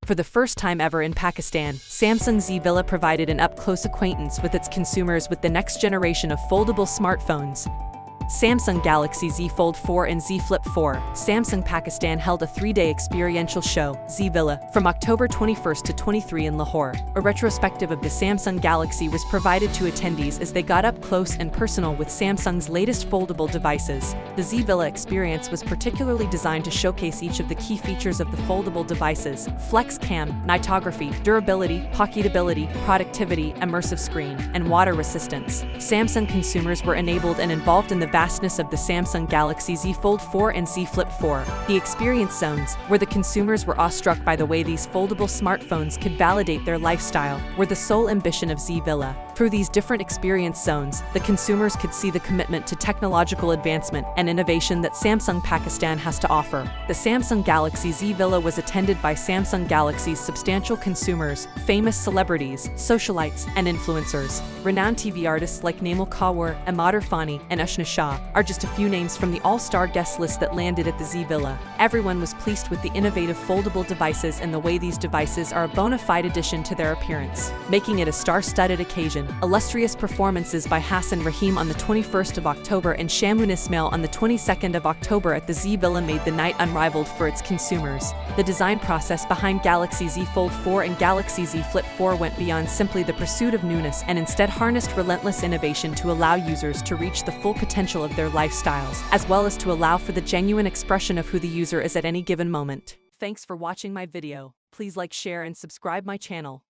For the first time ever in Pakistan, Samsung Z Villa provided an up-close acquaintance with its consumers with the next generation of foldable smartphones. Samsung Galaxy Z Fold4 and Z Flip4. Samsung Pakistan held a 3-day experiential show, Z Villa, from October 21 to 23 in Lahore. A retrospective of the Samsung Galaxy was provided to attendees as they got up close and personal with Samsung's latest foldable devices. The Z Villa experience was particularly designed to showcase each of the key features of the foldable devices: flex cam, nightography, durability, pocketability, productivity, immersive screen, and water resistance. Samsung consumers were enabled and involved in the vastness of the Samsung Galaxy Z Fold4 and Z Flip4. The experience zones, where the consumers were awestruck by the way these foldable smartphones could validate their lifestyle, were the sole ambition of Z Villa. Through these different experience zones, the consumers could see the commitment to technological advancement and innovation that Samsung Pakistan has to offer. The Samsung Galaxy Z Villa was attended by Samsung Galaxy's substantial consumers, famous celebrities, socialites, and influencers. Renowned TV artists like Namal Kaur, Ahmad Irfani, and Ashna Shah are just a few names from the all-star guest list that landed at the Z Villa. Everyone was pleased with the innovative foldable devices and the way these devices are a bona fide addition to their appearance, making it a star-studded occasion. Illustrious performances by Hassan Rahim on the 21st of October and Shamun Ismail on the 22nd of October at the Z Villa made the night unrivaled for its consumers. The design process behind Galaxy Z Fold4 and Galaxy Z Flip4 went beyond simply the pursuit of newness and instead harnessed relentless innovation to allow users to reach the full potential of their lifestyles, as well as to allow for the genuine expression of who the user is at any given moment. Thanks for watching my video. Please like, share, and subscribe my channel.